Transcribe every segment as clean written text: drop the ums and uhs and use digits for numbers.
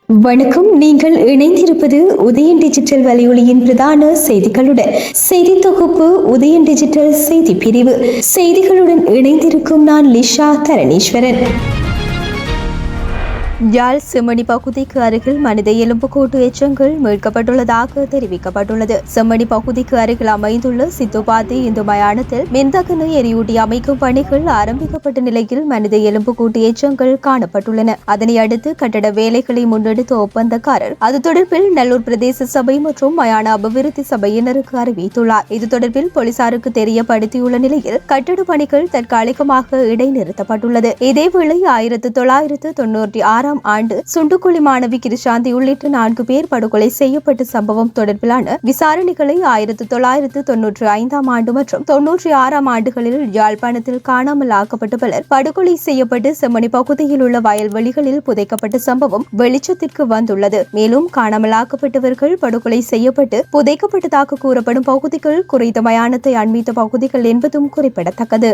வணக்கம். நீங்கள் இணைந்திருப்பது உதயன் டிஜிட்டல் வலையொலியின் பிரதான செய்திகளுடன். செய்தி தொகுப்பு உதயன் டிஜிட்டல் செய்தி பிரிவு. செய்திகளுடன் இணைந்திருக்கும் நான் லிஷா தரணீஸ்வரன். யாழ் செம்மணி பகுதிக்கு அருகில் மனித எலும்புக்கூட்டு எச்சங்கள் மீட்கப்பட்டுள்ளதாக தெரிவிக்கப்பட்டுள்ளது. செம்மணி பகுதிக்கு அருகில் அமைந்துள்ள சித்துப்பாத்தி இந்து மயானத்தில் மின்தகன எரியூட்டி அமைக்கும் பணிகள் ஆரம்பிக்கப்பட்ட நிலையில் மனித எலும்புக்கூட்டு எச்சங்கள் காணப்பட்டுள்ளன. அதனை அடுத்து கட்டட வேலைகளை முன்னெடுத்த ஒப்பந்தக்காரர் அது தொடர்பில் நல்லூர் பிரதேச சபை மற்றும் மயான அபிவிருத்தி சபையினருக்கு அறிவித்துள்ளார். இது தொடர்பில் போலீசாருக்கு தெரியப்படுத்தியுள்ள நிலையில் கட்டட பணிகள் தற்காலிகமாக இடைநிறுத்தப்பட்டுள்ளது. இதேவேளை 1996 ஆண்டு சுண்டுக்குழி மாணவி கிருஷாந்தி உள்ளிட்ட 4 பேர் படுகொலை செய்யப்பட்ட சம்பவம் தொடர்பிலான விசாரணைகளை 1995 ஆண்டு மற்றும் 96 ஆண்டுகளில் யாழ்ப்பாணத்தில் காணாமல் ஆக்கப்பட்ட பலர் படுகொலை செய்யப்பட்டு செம்மணி பகுதியில் உள்ள வயல்வெளிகளில் புதைக்கப்பட்ட சம்பவம் வெளிச்சத்திற்கு வந்துள்ளது. மேலும் காணாமல் ஆக்கப்பட்டவர்கள் படுகொலை செய்யப்பட்டு புதைக்கப்பட்டதாக கூறப்படும் பகுதிகள் குறித்த மயானத்தை அண்மித்த பகுதிகள் என்பதும் குறிப்பிடத்தக்கது.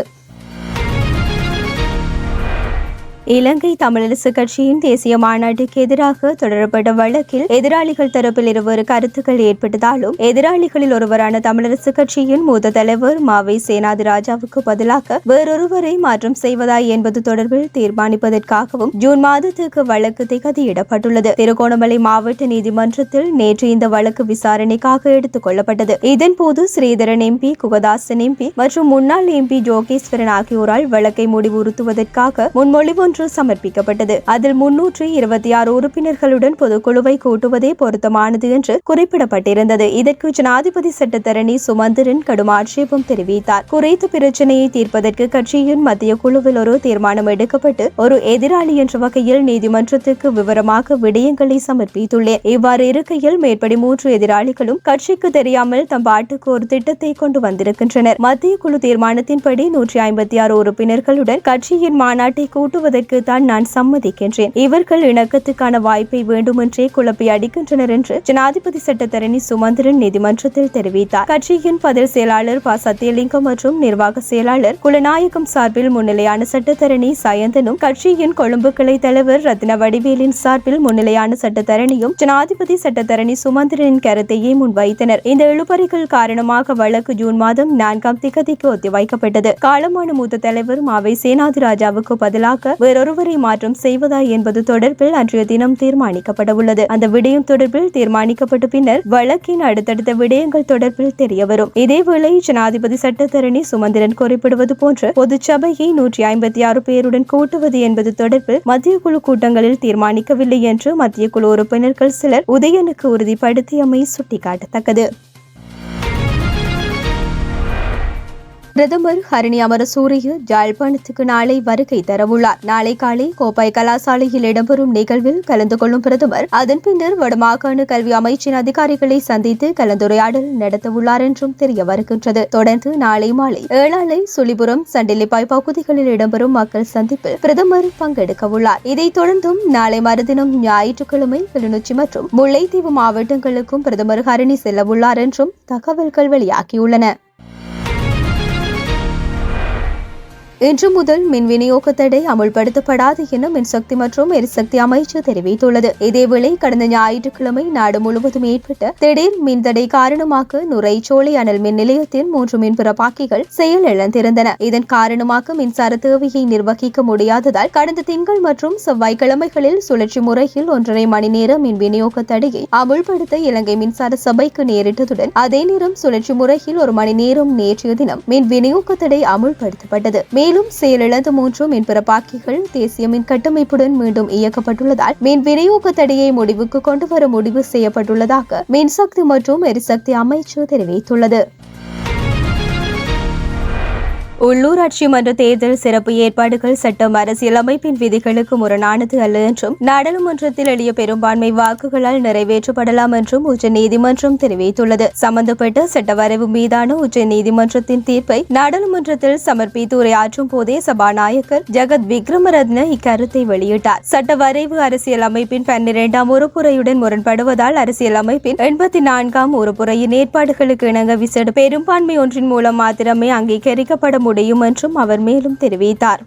இலங்கை தமிழரசு கட்சியின் தேசிய மாநாட்டுக்கு எதிராக தொடரப்பட்ட வழக்கில் எதிராளிகள் தரப்பில் இருவேறு கருத்துக்கள் ஏற்பட்டதாலும் எதிராளிகளில் ஒருவரான தமிழரசு கட்சியின் மூத்த தலைவர் மாவை சேனாதி ராஜாவுக்கு பதிலாக வேறொருவரை மாற்றம் செய்வதா என்பது தொடர்பில் தீர்மானிப்பதற்காகவும் ஜூன் மாதத்துக்கு வழக்கு திகதியிடப்பட்டுள்ளது. திருகோணமலை மாவட்ட நீதிமன்றத்தில் நேற்று இந்த வழக்கு விசாரணைக்காக எடுத்துக் கொள்ளப்பட்டது. இதன்போது ஸ்ரீதரன் எம்பி, குகதாசன் எம்பி மற்றும் முன்னாள் எம்பி ஜோகேஸ்வரன் ஆகியோரால் வழக்கை முடிவுறுத்துவதற்காக முன்மொழிவு சமர்ப்பிக்கப்பட்டது. அதில் 326 உறுப்பினர்களுடன் பொதுக்குழுவை கூட்டுவதே பொருத்தமானது என்று குறிப்பிடப்பட்டிருந்தது. இதற்கு ஜனாதிபதி சட்டத்தரணி சுமந்திரன் கடும் ஆட்சேபம் தெரிவித்தார். குறித்த பிரச்சினையை தீர்ப்பதற்கு கட்சியின் மத்திய குழுவில் ஒரு தீர்மானம் எடுக்கப்பட்டு ஒரு எதிராளி என்ற வகையில் நீதிமன்றத்துக்கு விவரமாக விடயங்களை சமர்ப்பித்துள்ளேன். இவ்வாறு இருக்கையில் மேற்படி 3 எதிராளிகளும் கட்சிக்கு தெரியாமல் தம் பாட்டுக்கு ஒரு திட்டத்தை கொண்டு வந்திருக்கின்றனர். மத்திய குழு தீர்மானத்தின்படி 156 உறுப்பினர்களுடன் கட்சியின் மாநாட்டை கூட்டுவதற்கு தான் நான் சம்மதிக்கின்றேன். இவர்கள் இணக்கத்துக்கான வாய்ப்பை வேண்டுமென்றே குழப்பி அடிக்கின்றனர் என்று ஜனாதிபதி சட்டத்தரணி சுமந்திரன் நீதிமன்றத்தில் தெரிவித்தார். கட்சியின் பதில் செயலாளர் ப. சத்தியலிங்கம் மற்றும் நிர்வாக செயலாளர் குலநாயகம் சார்பில் முன்னிலையான சட்டத்தரணி சயந்தனும் கட்சியின் கொழும்பு கிளை தலைவர் ரத்ன வடிவேலின் சார்பில் முன்னிலையான சட்டத்தரணியும் ஜனாதிபதி சட்டத்தரணி சுமந்திரனின் கருத்தையே முன்வைத்தனர். இந்த இழுபறிகள் காரணமாக வழக்கு ஜூன் மாதம் 4ஆம் திகதிக்கு ஒத்திவைக்கப்பட்டது. காலமான மூத்த தலைவர் மாவை சேனாதி ராஜாவுக்கு பதிலாக வேறொருவரை மாற்றம் செய்வதா என்பது தொடர்பில் அன்றைய தினம் தீர்மானிக்கப்படவுள்ளது. அந்த விடயம் தொடர்பில் தீர்மானிக்கப்பட்ட பின்னர் வழக்கின் அடுத்தடுத்த விடயங்கள் தொடர்பில் தெரியவரும். இதேவேளை ஜனாதிபதி சட்டத்தரணி சுமந்திரன் குறிப்பிடுவது போன்ற பொதுச்சபையை 156 பேருடன் கூட்டுவது என்பது தொடர்பில் மத்திய குழு கூட்டங்களில் தீர்மானிக்கவில்லை என்று மத்திய குழு உறுப்பினர்கள் சிலர் உதயனுக்கு உறுதிப்படுத்தியமை சுட்டிக்காட்டத்தக்கது. பிரதமர் ஹரணி அமரசூரிய யாழ்ப்பாணத்துக்கு நாளை வருகை தரவுள்ளார். நாளை காலை கோப்பாய் கலாசாலையில் இடம்பெறும் நிகழ்வில் கலந்து கொள்ளும் பிரதமர் அதன் பின்னர் வடமாகாண கல்வி அமைச்சின் அதிகாரிகளை சந்தித்து கலந்துரையாடல் நடத்தவுள்ளார் என்றும் தெரிய வருகின்றது. தொடர்ந்து நாளை மாலை ஏழாலை, சுழிபுரம், சண்டிலிப்பாய் பகுதிகளில் இடம்பெறும் மக்கள் சந்திப்பில் பிரதமர் பங்கெடுக்கவுள்ளார். இதைத் தொடர்ந்தும் நாளை மறுதினம் ஞாயிற்றுக்கிழமை கிளிநொச்சி மற்றும் முல்லைத்தீவு மாவட்டங்களுக்கும் பிரதமர் ஹரணி செல்லவுள்ளார் என்றும் தகவல்கள் வெளியாகியுள்ளன. இன்று முதல் மின் விநியோக தடை அமுல்படுத்தப்படாது என மின்சக்தி மற்றும் எரிசக்தி அமைச்சு தெரிவித்துள்ளது. இதேவேளை கடந்த ஞாயிற்றுக்கிழமை நாடு முழுவதும் ஏற்பட்ட திடீர் மின்தடை காரணமாக நுரைச்சோலை அனல் மின் நிலையத்தின் 3 மின்பிறப்பாக்கிகள் செயலிழந்திருந்தன. இதன் காரணமாக மின்சார தேவையை நிர்வகிக்க முடியாததால் கடந்த திங்கள் மற்றும் செவ்வாய்க்கிழமைகளில் சுழற்சி முறையில் 1.5 மணி நேர மின் விநியோக தடையை அமுல்படுத்த இலங்கை மின்சார சபைக்கு நேரிட்டதுடன் அதே நேரம் சுழற்சி முறையில் 1 மணி நேரம் நேற்றைய தினம் மின் விநியோக தடை அமுல்படுத்தப்பட்டது. மேலும் செயலிழந்த 3 மின்பிறப்பாக்கிகள் தேசிய மின் கட்டமைப்புடன் மீண்டும் இயக்கப்பட்டுள்ளதால் மின் விநியோக தடையை முடிவுக்கு கொண்டுவர முடிவு செய்யப்பட்டுள்ளதாக மின்சக்தி மற்றும் எரிசக்தி அமைச்சு தெரிவித்துள்ளது. உள்ளூராட்சி மன்ற தேர்தல் சிறப்பு ஏற்பாடுகள் சட்டம் அரசியலமைப்பின் விதிகளுக்கு முரணானது அல்ல என்றும் நாடாளுமன்றத்தில் எளிய பெரும்பான்மை வாக்குகளால் நிறைவேற்றப்படலாம் என்றும் உச்சநீதிமன்றம் தெரிவித்துள்ளது. சம்பந்தப்பட்ட சட்ட வரைவு மீதான உச்சநீதிமன்றத்தின் தீர்ப்பை நாடாளுமன்றத்தில் சமர்ப்பித்து உரையாற்றும் போதே சபாநாயகர் ஜெகத் விக்ரமரத்ன இக்கருத்தை வெளியிட்டார். சட்ட வரைவு அரசியலமைப்பின் 12ஆம் உறுப்புரையுடன் முரண்படுவதால் அரசியலமைப்பின் 84ஆம் உறுப்புரையின் ஏற்பாடுகளுக்கு இணங்க விசேட பெரும்பான்மை ஒன்றின் மூலம் மாத்திரமே அங்கீகரிக்கப்பட முடியும் என்றும் அவர் மேலும் தெரிவித்தார்.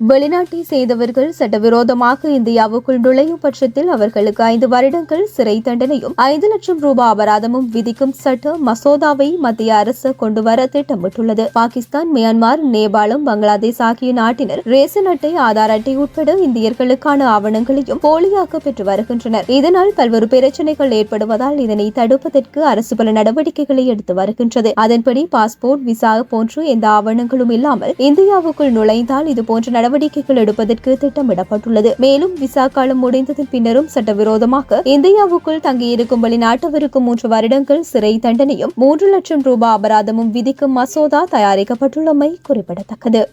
வெளிநாட்டை சேர்ந்தவர்கள் சட்டவிரோதமாக இந்தியாவுக்குள் நுழையும் பட்சத்தில் அவர்களுக்கு 5 வருடங்கள் சிறை தண்டனையும் 5 லட்சம் ரூபாய் அபராதமும் விதிக்கும் சட்ட மசோதாவை மத்திய அரசு கொண்டுவர திட்டமிட்டுள்ளது. பாகிஸ்தான், மியான்மர், நேபாளம், பங்களாதேஷ் ஆகிய நாட்டினர் ரேசன் அட்டை, ஆதார் அட்டை உட்பட இந்தியர்களுக்கான ஆவணங்களையும் போலியாக பெற்று வருகின்றனர். இதனால் பல்வேறு பிரச்சனைகள் ஏற்படுவதால் இதனை தடுப்பதற்கு அரசு பல நடவடிக்கைகளை எடுத்து வருகின்றது. அதன்படி பாஸ்போர்ட், விசா போன்ற எந்த ஆவணங்களும் இல்லாமல் இந்தியாவுக்குள் நுழைந்தால் இதுபோன்ற நடவடிக்கைகள் எடுப்பதற்கு திட்டமிடப்பட்டுள்ளது. மேலும் விசா காலம் முடிந்ததன் பின்னரும் சட்டவிரோதமாக இந்தியாவுக்குள் தங்கியிருக்கும் வெளிநாட்டவருக்கு 3 வருடங்கள் சிறை தண்டனையும் 3 லட்சம் ரூபாய் அபராதமும் விதிக்கும் மசோதா தயாரிக்கப்பட்டுள்ளமை குறிப்பிடத்தக்கது.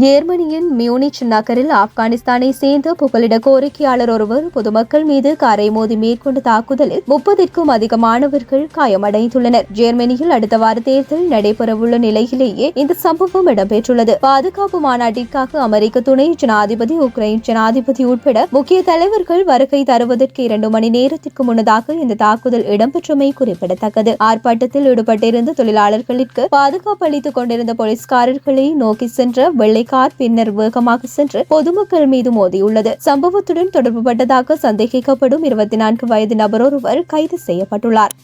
ஜெர்மனியின் மியூனிச் நகரில் ஆப்கானிஸ்தானை சேர்ந்த புகலிட கோரிக்கையாளர் ஒருவர் பொதுமக்கள் மீது காரை மோதி மேற்கொண்ட தாக்குதலில் 30க்கும் அதிகமானவர்கள் காயமடைந்துள்ளனர். ஜெர்மனியில் அடுத்த வார தேர்தல் நடைபெறவுள்ள நிலையிலேயே இந்த சம்பவம் இடம்பெற்றுள்ளது. பாதுகாப்பு மாநாட்டிற்காக அமெரிக்க துணை ஜனாதிபதி, உக்ரைன் ஜனாதிபதி உட்பட முக்கிய தலைவர்கள் வருகை தருவதற்கு 2 மணி நேரத்திற்கு முன்னதாக இந்த தாக்குதல் இடம்பெற்றமை குறிப்பிடத்தக்கது. ஆர்ப்பாட்டத்தில் ஈடுபட்டிருந்த தொழிலாளர்களுக்கு பாதுகாப்பு அளித்துக் கொண்டிருந்த போலீஸ்காரர்களை நோக்கி சென்ற கார் பின்னர் வேகமாக சென்று பொதுமக்கள் மீது மோதியுள்ளது. சம்பவத்துடன் தொடர்புபட்டதாக சந்தேகிக்கப்படும் 24 வயது நபர் ஒருவர் கைது செய்யப்பட்டுள்ளார்.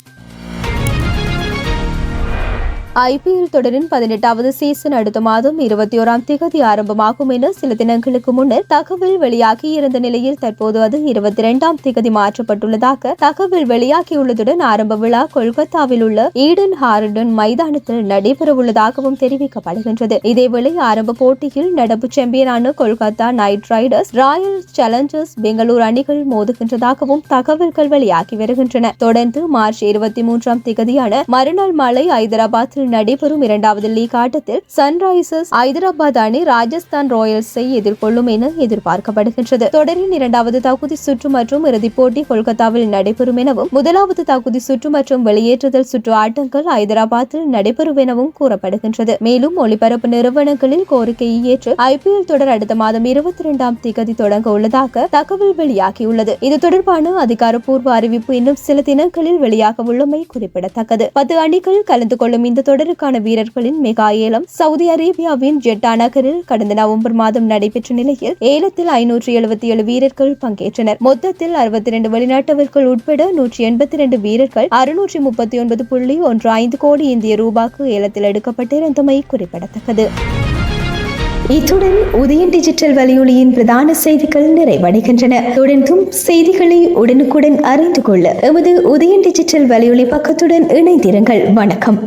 IPL தொடரின் 18வது சீசன் அடுத்த மாதம் 21ஆம் தேதி ஆரம்பமாகும் என சில தினங்களுக்கு முன்னர் தகவல் வெளியாகியிருந்த நிலையில் தற்போது அது 22ஆம் தேதி மாற்றப்பட்டுள்ளதாக தகவல் வெளியாகியுள்ளதுடன் ஆரம்ப விழா கொல்கத்தாவில் உள்ள ஈடன் ஹார்டன் மைதானத்தில் நடைபெறவுள்ளதாகவும் தெரிவிக்கப்படுகின்றது. இதேவேளை ஆரம்ப போட்டியில் நடப்பு சாம்பியனான Kolkata knight riders, royal challengers Bangalore அணிகள் மோதுகின்றதாகவும் தகவல்கள் வெளியாகி வருகின்றன. தொடர்ந்து மார்ச் 23ஆம் தேதியான மறுநாள் மாலை ஐதராபாத்தில் நடைபெறும் 2வது லீக் ஆட்டத்தில் சன்ரைசர்ஸ் ஐதராபாத் அணி ராஜஸ்தான் ராயல்ஸை எதிர்கொள்ளும் என எதிர்பார்க்கப்படுகின்றது. தொடரின் 2வது தகுதி சுற்று மற்றும் இறுதிப் போட்டி கொல்கத்தாவில் நடைபெறும் எனவும் 1வது தகுதி சுற்று மற்றும் வெளியேற்றுதல் சுற்று ஆட்டங்கள் ஐதராபாத்தில் நடைபெறும் எனவும் கூறப்படுகின்றது. மேலும் ஒளிபரப்பு நிறுவனங்களில் கோரிக்கையை ஏற்று IPL தொடர் அடுத்த மாதம் 22ஆம் தேதி தொடங்க உள்ளதாக தகவல் வெளியாகியுள்ளது. இது தொடர்பான அதிகாரப்பூர்வ அறிவிப்பு இன்னும் சில தினங்களில் வெளியாக உள்ளமை குறிப்பிடத்தக்கது. 10 அணிகள் கலந்து கொள்ளும் இந்த தொடருக்கான வீரர்களின் மெகா ஏலம் சவுதி அரேபியாவின் ஜெட்டா நகரில் கடந்த நவம்பர் மாதம் நடைபெற்ற நிலையில் ஏலத்தில் 577 வீரர்கள் பங்கேற்றனர். மொத்தத்தில் 62 வெளிநாட்டவர்கள் உட்பட 182 வீரர்கள் 639.15 கோடி இந்திய ரூபாய்க்கு ஏலத்தில் எடுக்கப்பட்டிருந்தமை குறிப்பிடத்தக்கது. இத்துடன் உதயன் டிஜிட்டல் வலையொலியின் பிரதான செய்திகள் நிறைவடைகின்றன. தொடர்ந்தும் செய்திகளை உடனுக்குடன் அறிந்து கொள்ள எமது உதயன் டிஜிட்டல் வலையொலி பக்கத்துடன் இணைந்திருங்கள். வணக்கம்.